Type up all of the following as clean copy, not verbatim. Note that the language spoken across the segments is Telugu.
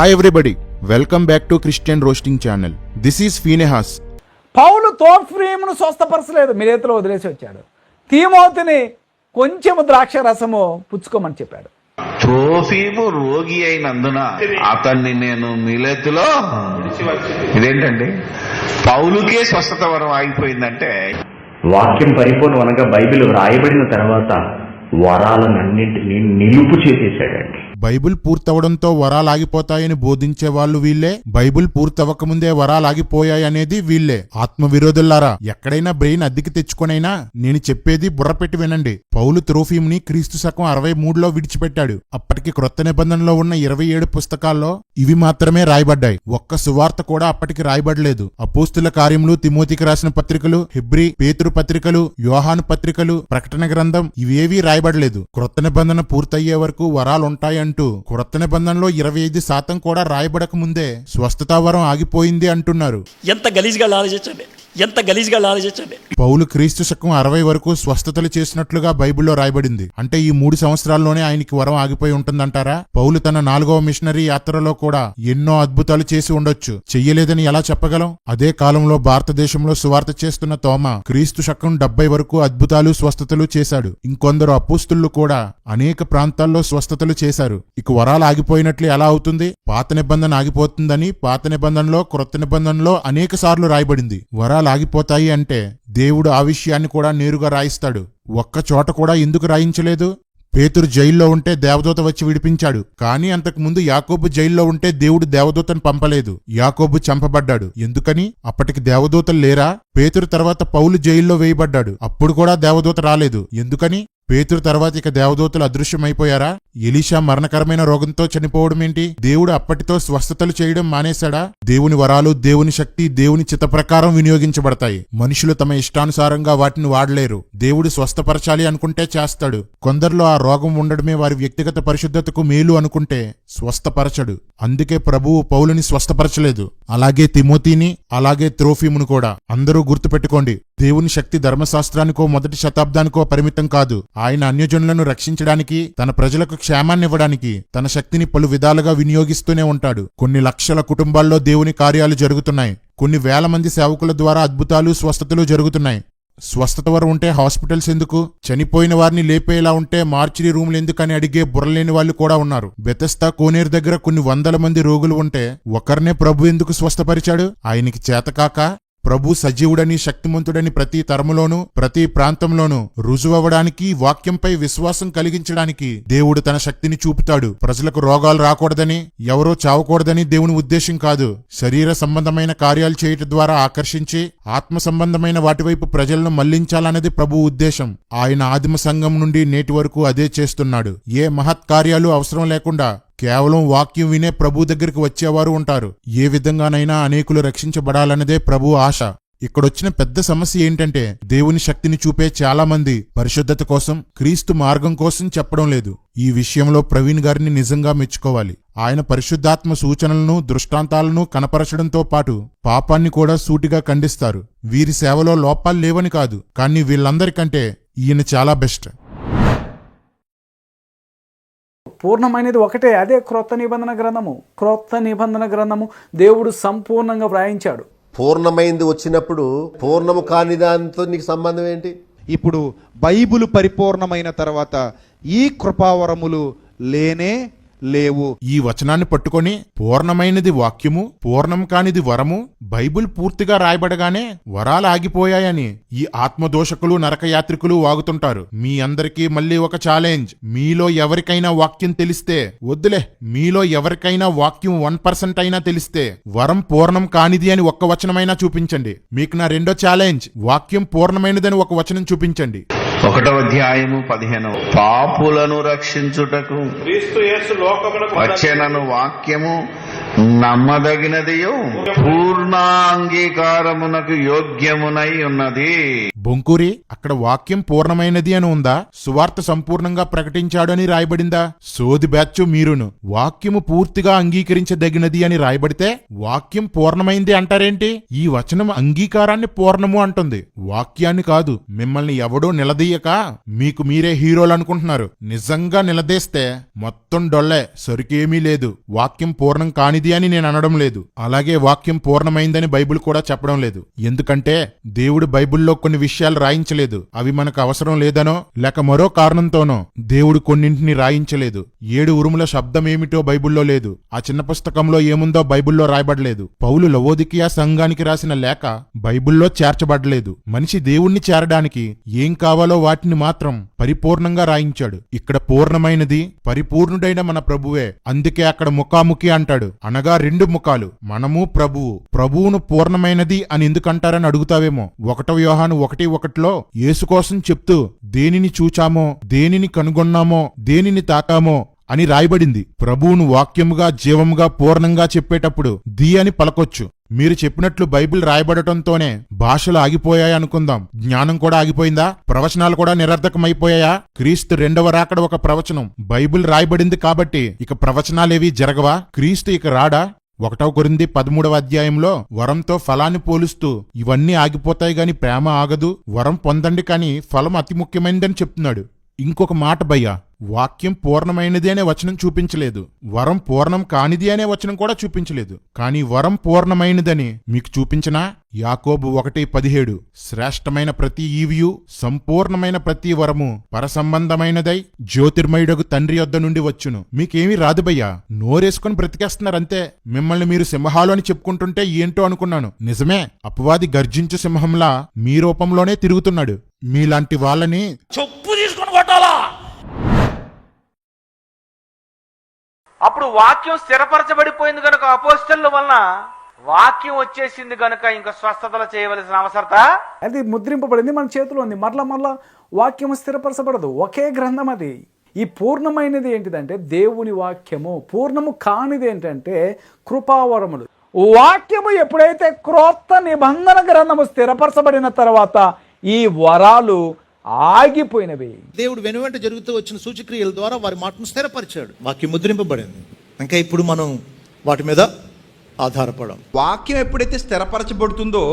Hi everybody, welcome back to Christian Roasting Channel. This is Phinehas. పౌలు తోఫీమును స్వస్థపరచలేదు, మిలేతులో వదిలేసి వచ్చాడు. తీమోతిని కొంచెము ద్రాక్ష రసము పుచ్చుకోమని చెప్పాడు. త్రోఫీము రోగి అయినందున అతన్ని నేను మిలేతులో ఇదేంటండి, పౌలుకే స్వస్థత వరం ఆగిపోయిందంటే వాక్యం పరిపూర్ణం అనగా బైబిల్ రాయబడిన తర్వాత వరాలన్నింటినీ నిలుపు చేసేసాడండి. బైబిల్ పూర్తవడంతో వరాలు ఆగిపోతాయని బోధించే వాళ్ళు వీళ్లే, బైబిల్ పూర్తవకముందే వరాలు ఆగిపోయాయనేది వీళ్లే. ఆత్మ విరోధులారా, ఎక్కడైనా బ్రెయిన్ అద్దెకి తెచ్చుకొనైనా నేను చెప్పేది బుర్ర పెట్టి వినండి. పౌలు త్రోఫీముని క్రీస్తు శకం 63లో విడిచిపెట్టాడు. అప్పటికి క్రొత్త నిబంధనలో ఉన్న 27 పుస్తకాల్లో ఇవి మాత్రమే రాయబడ్డాయి. ఒక్క సువార్త కూడా అప్పటికి రాయబడలేదు. అపోస్తుల కార్యములు, తిమోతికి రాసిన పత్రికలు, హెబ్రీ, పేతురు పత్రికలు, యోహాను పత్రికలు, ప్రకటన గ్రంథం ఇవేవీ రాయబడలేదు. క్రొత్త నిబంధన పూర్తయ్యే వరకు వరాలుంటాయంటూ క్రొత్త నిబంధనలో 25% కూడా రాయబడక ముందే స్వస్థతా వరం ఆగిపోయింది అంటున్నారు. ఎంత గలీజ్గా ఆలోచించండి. పౌలు క్రీస్తు శకం 60 వరకు స్వస్థతలు చేసినట్లుగా బైబిల్లో రాయబడింది. అంటే ఈ 3 సంవత్సరాల్లోనే ఆయనకి వరం ఆగిపోయి ఉంటుందంటారా? పౌలు తన 4వ మిషనరీ యాత్రలో కూడా ఎన్నో అద్భుతాలు చేసి ఉండొచ్చు, చెయ్యలేదని ఎలా చెప్పగలం? అదే కాలంలో భారతదేశంలో సువార్త చేస్తున్న తోమా క్రీస్తు శకం 70 వరకు అద్భుతాలు, స్వస్థతలు చేశాడు. ఇంకొందరు అపోస్తులు కూడా అనేక ప్రాంతాల్లో స్వస్థతలు చేశారు. ఇక వరాలు ఆగిపోయినట్లు ఎలా అవుతుంది? పాత నిబంధన ఆగిపోతుందని పాత నిబంధనలో, క్రొత్త నిబంధనలో అనేక సార్లు రాయబడింది. వరాలు ఆగిపోతాయి అంటే దేవుడు ఆ విషయాన్ని కూడా నేరుగా రాయిస్తాడు. ఒక్క చోట కూడా ఎందుకు రాయించలేదు? పేతురు జైల్లో ఉంటే దేవదూత వచ్చి విడిపించాడు. కానీ అంతకు ముందు యాకోబు జైల్లో ఉంటే దేవుడు దేవదూతను పంపలేదు. యాకోబు చంపబడ్డాడు. ఎందుకని? అప్పటికి దేవదూతలు లేరా? పేతురు తర్వాత పౌలు జైల్లో వేయబడ్డాడు. అప్పుడు కూడా దేవదూత రాలేదు. ఎందుకని? పేతురు తర్వాత ఇక దేవదూతలు అదృశ్యమైపోయారా? ఎలీషా మరణకరమైన రోగంతో చనిపోవడం ఏంటి? దేవుడు అప్పటితో స్వస్థతలు చేయడం మానేశాడా? దేవుని వరాలు, దేవుని శక్తి దేవుని చిత్త ప్రకారం వినియోగించబడతాయి. మనుషులు తమ ఇష్టానుసారంగా వాటిని వాడలేరు. దేవుడు స్వస్థపరచాలి అనుకుంటే చేస్తాడు. కొందరిలో ఆ రోగం ఉండడమే వారి వ్యక్తిగత పరిశుద్ధతకు మేలు అనుకుంటే స్వస్థపరచడు. అందుకే ప్రభువు పౌలుని స్వస్థపరచలేదు. అలాగే తిమోతిని, అలాగే త్రోఫీమును కూడా. అందరూ గుర్తుపెట్టుకోండి, దేవుని శక్తి ధర్మశాస్త్రానికో మొదటి శతాబ్దానికో పరిమితం కాదు. ఆయన అన్యజనులను రక్షించడానికి, తన ప్రజలకు క్షేమాన్నివ్వడానికి తన శక్తిని పలు విధాలుగా వినియోగిస్తూనే ఉంటాడు. కొన్ని లక్షల కుటుంబాల్లో దేవుని కార్యాలు జరుగుతున్నాయి. కొన్ని వేల మంది సేవకుల ద్వారా అద్భుతాలు, స్వస్థతలు జరుగుతున్నాయి. స్వస్థత వరం ఉంటే హాస్పిటల్స్ ఎందుకు? చనిపోయిన వారిని లేపేలా ఉంటే మార్చిరీ రూములు ఎందుకని అడిగే బుర్రలేని వాళ్ళు కూడా ఉన్నారు. బెతెస్దా కోనేరు దగ్గర కొన్ని 100 మంది రోగులు ఉంటే ఒకరినే ప్రభు ఎందుకు స్వస్థపరిచాడు? ఆయనకి చేతకాక? ప్రభు సజీవుడని, శక్తిమంతుడని ప్రతి తరములోనూ, ప్రతి ప్రాంతంలోనూ రుజువవ్వడానికి, వాక్యంపై విశ్వాసం కలిగించడానికి దేవుడు తన శక్తిని చూపుతాడు. ప్రజలకు రోగాలు రాకూడదని, ఎవరో చావకూడదని దేవుని ఉద్దేశం కాదు. శరీర సంబంధమైన కార్యాలు చేయటం ద్వారా ఆకర్షించి ఆత్మ సంబంధమైన వాటివైపు ప్రజలను మళ్లించాలన్నది ప్రభు ఉద్దేశం. ఆయన ఆదిమ సంఘం నుండి నేటి వరకు అదే చేస్తున్నాడు. ఏ మహత్ కార్యాలు అవసరం లేకుండా కేవలం వాక్యం వినే ప్రభు దగ్గరికి వచ్చేవారు ఉంటారు. ఏ విధంగానైనా అనేకులు రక్షించబడాలన్నదే ప్రభు ఆశ. ఇక్కడొచ్చిన పెద్ద సమస్య ఏంటంటే దేవుని శక్తిని చూపే చాలా మంది పరిశుద్ధత కోసం, క్రీస్తు మార్గం కోసం చెప్పడం లేదు. ఈ విషయంలో ప్రవీణ్ గారిని నిజంగా మెచ్చుకోవాలి. ఆయన పరిశుద్ధాత్మ సూచనలను, దృష్టాంతాలను కనపరచడంతో పాటు పాపాన్ని కూడా సూటిగా ఖండిస్తారు. వీరి సేవలో లోపాలు లేవని కాదు, కానీ వీళ్ళందరికంటే ఈయన చాలా బెస్ట్. పూర్ణమైనది ఒకటే, అదే క్రొత్త నిబంధన గ్రంథము. క్రొత్త నిబంధన గ్రంథము దేవుడు సంపూర్ణంగా వ్రాయించాడు. పూర్ణమైంది వచ్చినప్పుడు పూర్ణము కాని దానితో నీకు సంబంధం ఏంటి? ఇప్పుడు బైబిల్ పరిపూర్ణమైన తర్వాత ఈ కృపావరములు లేనే లేవు. ఈ వచనాన్ని పట్టుకొని పూర్ణమైనది వాక్యము, పూర్ణం కానిది వరము, బైబిల్ పూర్తిగా రాయబడగానే వరాలు ఆగిపోయాయని ఈ ఆత్మదోషకులు, నరకయాత్రికులు వాగుతుంటారు. మీ అందరికీ మళ్ళీ ఒక ఛాలెంజ్. మీలో ఎవరికైనా వాక్యం తెలిస్తే, వద్దులే, మీలో ఎవరికైనా వాక్యం 1% అయినా తెలిస్తే వరం పూర్ణం కానిది అని ఒక్క వచనమైనా చూపించండి. మీకు నా రెండో ఛాలెంజ్, వాక్యం పూర్ణమైనదని ఒక వచనం చూపించండి. 1వ అధ్యాయము 15 పాపులను రక్షించుటకు వచ్చెనను వాక్యము నమ్మదగినదియు పూర్ణాంగీకారమునకు యోగ్యమునై ఉన్నది. బొంకూరి, అక్కడ వాక్యం పూర్ణమైనది అని ఉందా? సువార్త సంపూర్ణంగా ప్రకటించాడు అని రాయబడిందా? సోది బ్యాచ్ మీరును. వాక్యము పూర్తిగా అంగీకరించదగినది అని రాయబడితే వాక్యం పూర్ణమైంది అంటారేంటి? ఈ వచనం అంగీకారాన్ని పూర్ణము అంటుంది, వాక్యాన్ని కాదు. మిమ్మల్ని ఎవడో నిలదీయక మీకు మీరే హీరోలు అనుకుంటున్నారు. నిజంగా నిలదీస్తే మొత్తం డొల్లే, సరుకేమీ లేదు. వాక్యం పూర్ణం కానిది అని నేను అనడం లేదు, అలాగే వాక్యం పూర్ణమైందని బైబిల్ కూడా చెప్పడం లేదు. ఎందుకంటే దేవుడు బైబిల్లో కొన్ని విషయాలు రాయించలేదు. అవి మనకు అవసరం లేదనో లేక మరో కారణంతోనో దేవుడు కొన్నింటిని రాయించలేదు. 7 ఉరుముల శబ్దం ఏమిటో బైబిల్లో లేదు. ఆ చిన్న పుస్తకంలో ఏముందో బైబిల్లో రాయబడలేదు. పౌలు లవోదికియా సంఘానికి రాసిన లేఖ బైబిల్లో చేర్చబడలేదు. మనిషి దేవుణ్ణి చేరడానికి ఏం కావాలో వాటిని మాత్రం పరిపూర్ణంగా రాయించాడు. ఇక్కడ పూర్ణమైనది పరిపూర్ణుడైన మన ప్రభువే. అందుకే అక్కడ ముఖాముఖి అంటాడు, అనగా 2 ముఖాలు, మనము ప్రభువు. ప్రభువును పూర్ణమైనది అని ఎందుకంటారని అడుగుతావేమో. 1 యోహాను 1:1 యేసు కోసం చెప్తూ దేనిని చూచామో, దేనిని కనుగొన్నామో, దేనిని తాకామో అని రాయబడింది. ప్రభువును వాక్యముగా, జీవముగా, పూర్ణంగా చెప్పేటప్పుడు ది అని పలకొచ్చు. మీరు చెప్పినట్లు బైబిల్ రాయబడటంతోనే భాషలు ఆగిపోయాయి అనుకుందాం. జ్ఞానం కూడా ఆగిపోయిందా? ప్రవచనాలు కూడా నిరర్ధకమైపోయాయా? క్రీస్తు 2వ రాకడ ఒక ప్రవచనం. బైబిల్ రాయబడింది కాబట్టి ఇక ప్రవచనాలేవి జరగవా? క్రీస్తు ఇక రాడా? 1 కొరింథీ 13వ అధ్యాయంలో వరంతో ఫలాన్ని పోలుస్తూ ఇవన్నీ ఆగిపోతాయి గాని ప్రేమ ఆగదు, వరం పొందండి కానీ ఫలం అతి ముఖ్యమైనదని చెప్తున్నాడు. ఇంకొక మాట భయ్యా, వాక్యం పూర్ణమైనది అనే వచనం చూపించలేదు, వరం పూర్ణం కానిది అనే వచనం కూడా చూపించలేదు. కానీ వరం పూర్ణమైనదని మీకు చూపించనా? యాకోబు 1:17 శ్రేష్టమైన ప్రతి ఈవియు, సంపూర్ణమైన ప్రతి వరము పరసంబంధమైనదై జ్యోతిర్మయుడగు తండ్రి యొద్ద నుండి వచ్చును. మీకేమీ రాదు భయ్యా, నోరేసుకుని బ్రతికేస్తున్నారంతే. మిమ్మల్ని మీరు సింహాలు అని చెప్పుకుంటుంటే ఏంటో అనుకున్నాను. నిజమే, అపవాది గర్జించు సింహంలా మీ రూపంలోనే తిరుగుతున్నాడు. మీలాంటి వాళ్ళని చెప్పు తీసుకొని కొట్టాలా? అప్పుడు వాక్యం స్థిరపరచబడిపోయింది కనుక అపోస్తలుల వలన వాక్యం వచ్చేసింది కనుక ఇంకా స్వస్థతలు చేయవలసిన అవసరత అది ముద్రింపబడింది, మన చేతిలో ఉంది. మరలా వాక్యము స్థిరపరచబడదు, ఒకే గ్రంథం అది. ఈ పూర్ణమైనది ఏంటిదంటే దేవుని వాక్యము, పూర్ణము కానిది ఏంటంటే కృపావరములు. వాక్యము ఎప్పుడైతే క్రొత్త నిబంధన గ్రంథము స్థిరపరచబడిన తర్వాత ఈ వరాలు ఆగిపోయినవి. దేవుడు వెనువెంట జరుగుతూ వచ్చిన సూచక్రియల ద్వారా వారి మాటను స్థిరపరిచాడు. వాక్యం ముద్రింపబడింది. ఇంకా ఇప్పుడు మనం వాటి మీద ఆధారపడం. వాక్యం ఎప్పుడైతే స్థిరపరచబడుతుందో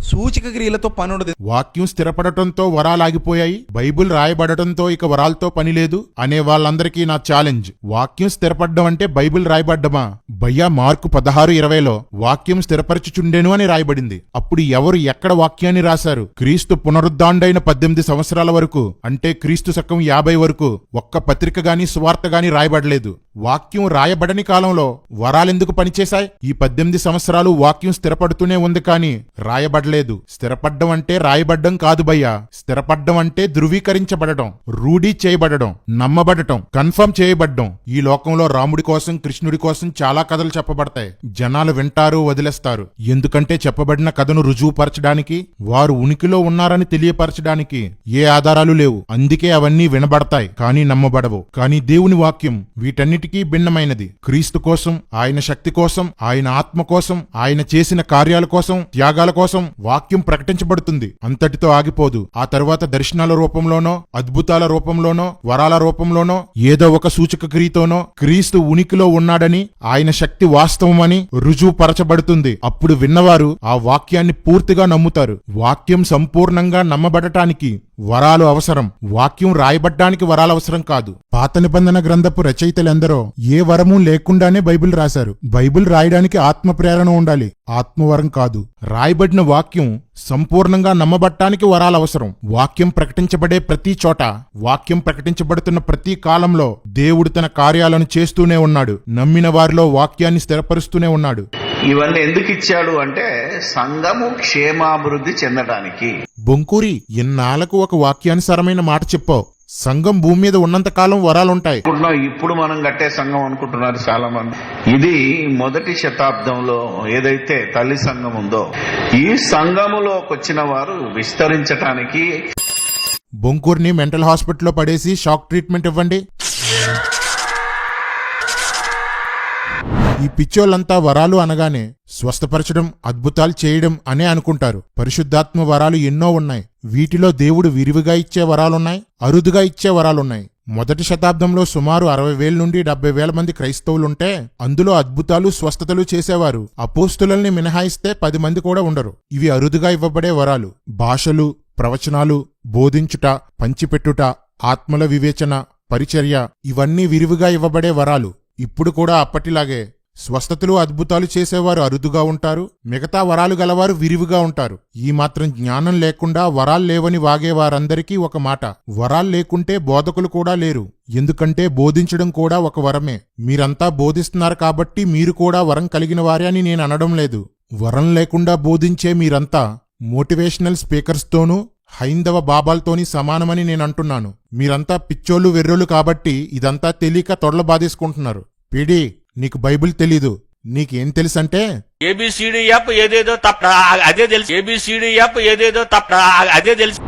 సూచక క్రియలతో పని ఉండదు. వాక్యం స్థిరపడటంతో వరాలాగిపోయాయి, బైబిల్ రాయబడటంతో ఇక వరాలతో పని లేదు అనే వాళ్ళందరికీ నా ఛాలెంజ్. వాక్యం స్థిరపడ్డం అంటే బైబిల్ రాయబడ్డమా? భయ్యా, మార్కు 16:20 వాక్యం స్థిరపరచుచుండెను అని రాయబడింది. అప్పుడు ఎవరు ఎక్కడ వాక్యాన్ని రాశారు? క్రీస్తు పునరుద్ధాండైన 18 సంవత్సరాల వరకు, అంటే క్రీస్తు శకం 50 వరకు ఒక్క పత్రిక గాని సువార్త గాని రాయబడలేదు. వాక్యం రాయబడని కాలంలో వరాలెందుకు పనిచేశాయి? ఈ 18 సంవత్సరాలు వాక్యం స్థిరపడుతూనే ఉంది కానీ రాయబడలేదు. స్థిరపడ్డం అంటే రాయబడ్డం కాదు భయ్యా. స్థిరపడ్డం అంటే ధృవీకరించబడటం, రూఢీ చేయబడడం, నమ్మబడటం, కన్ఫర్మ్ చేయబడ్డం. ఈ లోకంలో రాముడి కోసం, కృష్ణుడి కోసం చాలా కథలు చెప్పబడతాయి. జనాలు వింటారు, వదిలేస్తారు. ఎందుకంటే చెప్పబడిన కథను రుజువుపరచడానికి, వారు ఉనికిలో ఉన్నారని తెలియపరచడానికి ఏ ఆధారాలు లేవు. అందుకే అవన్నీ వినబడతాయి కానీ నమ్మబడవు. కానీ దేవుని వాక్యం వీటన్నిటికీ భిన్నమైనది. క్రీస్తు కోసం, ఆయన శక్తి కోసం, ఆయన ఆత్మ కోసం, ఆయన చేసిన కార్యాల కోసం, త్యాగాల కోసం వాక్యం ప్రకటించబడుతుంది. అంతటితో ఆగిపోదు. ఆ తరువాత దర్శనాల రూపంలోనో, అద్భుతాల రూపంలోనో, వరాల రూపంలోనో, ఏదో ఒక సూచక క్రియతోనో క్రీస్తు ఉనికిలో ఉన్నాడని, ఆయన శక్తి వాస్తవమని రుజువుపరచబడుతుంది. అప్పుడు విన్నవారు ఆ వాక్యాన్ని పూర్తిగా నమ్ముతారు. వాక్యం సంపూర్ణంగా నమ్మబడటానికి వరాలు అవసరం. వాక్యం రాయబడ్డానికి వరాలు అవసరం కాదు. పాత నిబంధన గ్రంథపు రచయితలెందరో ఏ వరము లేకుండానే బైబిల్ రాశారు. బైబిల్ రాయడానికి ఆత్మ ప్రేరణ ఉండాలి, ఆత్మవరం కాదు. రాయబడిన వాక్యం సంపూర్ణంగా నమ్మబట్టానికి వరాలు అవసరం. వాక్యం ప్రకటించబడే ప్రతి చోట, వాక్యం ప్రకటించబడుతున్న ప్రతి కాలంలో దేవుడు తన కార్యాలను చేస్తూనే ఉన్నాడు. నమ్మిన వారిలో వాక్యాన్ని స్థిరపరుస్తూనే ఉన్నాడు. ఇవన్నీ ఎందుకు ఇచ్చాడు అంటే సంఘము క్షేమాభివృద్ధి చెందడానికి. బొంకూరి, ఇన్నాళ్లకు ఒక వాక్యానుసారమైన మాట చెప్పావు. సంఘం భూమి మీద ఉన్నంత కాలం వరాలుంటాయి. ఇప్పుడు మనం కట్టే సంఘం అనుకుంటున్నారు చాలా మంది. ఇది 1వ శతాబ్దంలో ఏదైతే తల్లి సంఘం ఉందో, ఈ సంఘములోకి వచ్చిన వారు విస్తరించటానికి. బొంకూరిని మెంటల్ హాస్పిటల్లో పడేసి షాక్ ట్రీట్మెంట్ ఇవ్వండి. ఈ పిచ్చోళ్ళంతా వరాలు అనగానే స్వస్థపరచడం, అద్భుతాలు చేయడం అనే అనుకుంటారు. పరిశుద్ధాత్మ వరాలు ఎన్నో ఉన్నాయి. వీటిలో దేవుడు విరివిగా ఇచ్చే వరాలున్నాయి, అరుదుగా ఇచ్చే వరాలున్నాయి. మొదటి శతాబ్దంలో సుమారు 60,000 నుండి 70,000 మంది క్రైస్తవులుంటే అందులో అద్భుతాలు, స్వస్థతలు చేసేవారు అపోస్తులని మినహాయిస్తే 10 మంది కూడా ఉండరు. ఇవి అరుదుగా ఇవ్వబడే వరాలు. భాషలు, ప్రవచనాలు, బోధించుట, పంచిపెట్టుట, ఆత్మల వివేచన, పరిచర్య ఇవన్నీ విరివిగా ఇవ్వబడే వరాలు. ఇప్పుడు కూడా అప్పటిలాగే స్వస్థతలు, అద్భుతాలు చేసేవారు అరుదుగా ఉంటారు, మిగతా వరాలు గలవారు విరివిగా ఉంటారు. ఈ మాత్రం జ్ఞానం లేకుండా వరాలు లేవని వాగేవారందరికీ ఒక మాట: వరాలు లేకుంటే బోధకులు కూడా లేరు. ఎందుకంటే బోధించడం కూడా ఒక వరమే. మీరంతా బోధిస్తున్నారు కాబట్టి మీరు కూడా వరం కలిగిన వారే అని నేను అనడం లేదు. వరం లేకుండా బోధించే మీరంతా మోటివేషనల్ స్పీకర్స్తోనూ హైందవ బాబాలతోని సమానమని నేనంటున్నాను. మీరంతా పిచ్చోళ్ళు, వెర్రోళ్ళు కాబట్టి ఇదంతా తెలియక తొడల బాధేసుకుంటున్నారు. పీడీ, నీకు బైబిల్ తెలీదు. నీకేం తెలుసంటే ఏబిసిడిఎఫ్ ఏదేదో తప్ప అదే తెలుసు. ఏబిసిడిఎఫ్ ఏదేదో తప్ప అదే తెలుసు.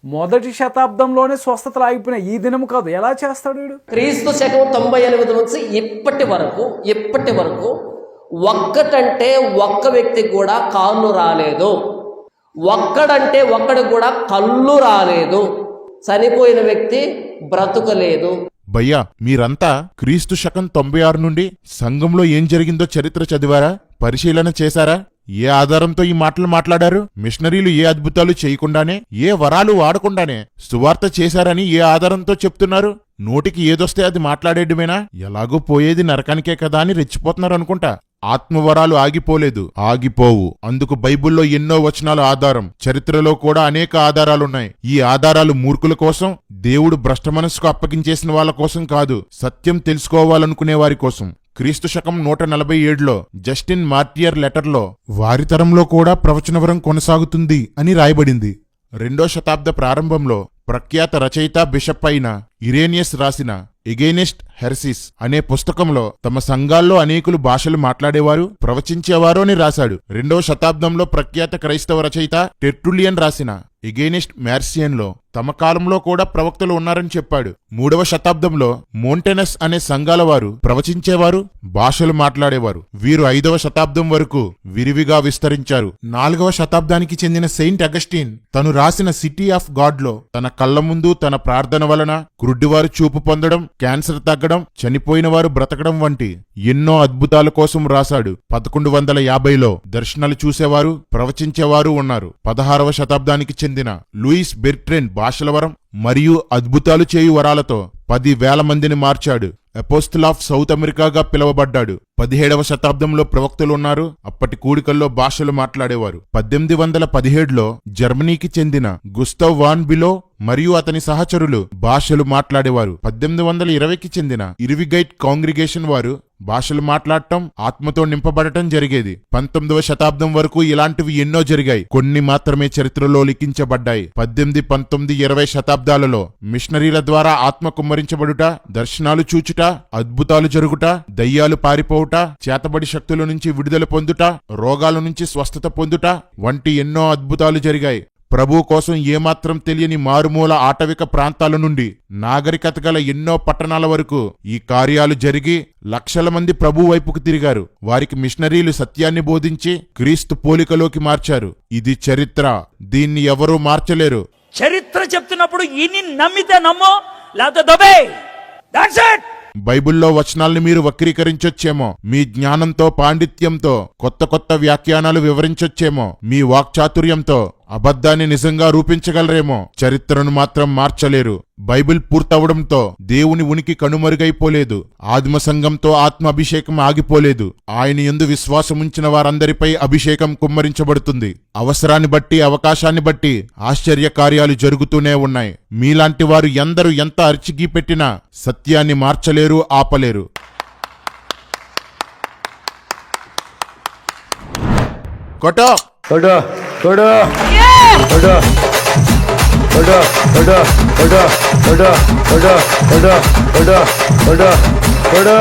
మొదటి శతాబ్దంలోనే స్వస్థతలు ఆగిపోయిన ఈ దినము కాదు. ఎలా చేస్తాడు వీడు? క్రీస్తు శకం 98 నుంచి ఇప్పటి వరకు ఒక్కటంటే ఒక్క వ్యక్తి కూడా కాళ్ళు రాలేదు, ఒక్కడంటే ఒక్కడికి కూడా కళ్ళు రాలేదు, చనిపోయిన వ్యక్తి బ్రతుకలేదు. భయ్యా, మీరంతా క్రీస్తు శకం 96 నుండి సంఘంలో ఏం జరిగిందో చరిత్ర చదివారా? పరిశీలన చేశారా? ఏ ఆధారంతో ఈ మాటలు మాట్లాడారు? మిషనరీలు ఏ అద్భుతాలు చేయకుండానే, ఏ వరాలు వాడకుండానే సువార్త చేశారని ఏ ఆధారంతో చెప్తున్నారు? నోటికి ఏదొస్తే అది మాట్లాడేయడమేనా? ఎలాగో పోయేది నరకానికే కదా అని రెచ్చిపోతున్నారు అనుకుంటా. ఆత్మవరాలు ఆగిపోలేదు, ఆగిపోవు. అందుకు బైబిల్లో ఎన్నో వచనాలు ఆధారం. చరిత్రలో కూడా అనేక ఆధారాలున్నాయి. ఈ ఆధారాలు మూర్ఖుల కోసం, దేవుడు భ్రష్ట మనస్సుకు అప్పగించేసిన వాళ్ళ కోసం కాదు, సత్యం తెలుసుకోవాలనుకునే వారి కోసం. క్రీస్తు శకం 147లో జస్టిన్ మార్టియర్ లెటర్లో వారి తరంలో కూడా ప్రవచనవరం కొనసాగుతుంది అని రాయబడింది. 2వ శతాబ్ద ప్రారంభంలో ప్రఖ్యాత రచయిత బిషప్ అయిన ఇరేనియస్ రాసిన ఎగైనెస్ట్ హెర్సిస్ అనే పుస్తకంలో తమ సంఘాల్లో అనేకులు భాషలు మాట్లాడేవారు, ప్రవచించేవారు అని రాశాడు. 2వ శతాబ్దంలో ప్రఖ్యాత క్రైస్తవ రచయిత టెర్టులియన్ రాసిన ఎగైనెస్ట్ మ్యార్సియన్లో తమ కాలంలో కూడా ప్రవక్తలు ఉన్నారని చెప్పాడు. 3వ శతాబ్దంలో మోంటెనస్ అనే సంఘాల వారు ప్రవచించేవారు, భాషలు మాట్లాడేవారు. వీరు 5వ శతాబ్దం వరకు విరివిగా విస్తరించారు. 4వ శతాబ్దానికి చెందిన సెయింట్ అగస్టిన్ తను రాసిన సిటీ ఆఫ్ గాడ్లో తన కళ్ల ముందు తన ప్రార్థన వలన గుడ్డివారు చూపు పొందడం, క్యాన్సర్ తగ్గడం, చనిపోయిన వారు బ్రతకడం వంటి ఎన్నో అద్భుతాల కోసం రాశాడు. 1150లో దర్శనాలు చూసేవారు, ప్రవచించేవారు ఉన్నారు. 16వ శతాబ్దానికి చెందిన లూయిస్ బెర్ట్రెన్ భాషల వరం మరియు అద్భుతాలు చేయు వరాలతో 10,000 మందిని మార్చాడు. అపోస్టిల్ ఆఫ్ సౌత్ అమెరికాగా పిలువబడ్డాడు. 17వ శతాబ్దంలో ప్రవక్తలు ఉన్నారు. అప్పటి కూడికల్లో భాషలు మాట్లాడేవారు. 1817లో జర్మనీకి చెందిన గుస్తవ్ వాన్ బిలో మరియు అతని సహచరులు భాషలు మాట్లాడేవారు. 1820కి చెందిన ఇర్విగైట్ కాంగ్రిగేషన్ వారు భాషలు మాట్లాడటం, ఆత్మతో నింపబడటం జరిగేది. 19వ శతాబ్దం వరకు ఇలాంటివి ఎన్నో జరిగాయి. కొన్ని మాత్రమే చరిత్రలో లిఖించబడ్డాయి. 18, 19, 20 శతాబ్దాలలో మిషనరీల ద్వారా ఆత్మ కుమ్మరించబడుట, దర్శనాలు చూచుట, అద్భుతాలు జరుగుట, దయ్యాలు పారిపోవుట, చేతబడి శక్తుల నుంచి విడుదల పొందుట, రోగాల నుంచి స్వస్థత పొందుట వంటి ఎన్నో అద్భుతాలు జరిగాయి. ప్రభు కోసం ఏమాత్రం తెలియని మారుమూల ఆటవిక ప్రాంతాల నుండి నాగరికత గల ఎన్నో పట్టణాల వరకు ఈ కార్యాలు జరిగి లక్షల మంది ప్రభు వైపుకు తిరిగారు. వారికి మిషనరీలు సత్యాన్ని బోధించి క్రీస్తు పోలికలోకి మార్చారు. ఇది చరిత్ర. దీన్ని ఎవరూ మార్చలేరు. చరిత్ర చెప్తున్నప్పుడు ఇన్ని నమ్మితే నమ్మో, లేకపోతే దొబే. That's it. బైబిల్లో వచనాల్ని మీరు వక్రీకరించొచ్చేమో, మీ జ్ఞానంతో, పాండిత్యంతో కొత్త కొత్త వ్యాఖ్యానాలు వివరించొచ్చేమో, మీ వాక్చాతుర్యంతో అబద్ధాన్ని నిజంగా రూపించగలరేమో, చరిత్రను మాత్రం మార్చలేరు. బైబిల్ పూర్తవడంతో దేవుని ఉనికి కనుమరుగైపోలేదు. ఆదిమ సంఘంతో ఆత్మ అభిషేకం ఆగిపోలేదు. ఆయన యందు విశ్వాసముంచిన వారందరిపై అభిషేకం కుమ్మరించబడుతుంది. అవసరాన్ని బట్టి, అవకాశాన్ని బట్టి ఆశ్చర్య కార్యాలు జరుగుతూనే ఉన్నాయి. మీలాంటి వారు ఎందరూ ఎంత అరిచిగీ పెట్టినా సత్యాన్ని మార్చలేరు, ఆపలేరు. కొట్టో కొడో కొడో కొడో కొడో కొడో కొడో కొడో కొడో కొడో కొడో కొడో కొడో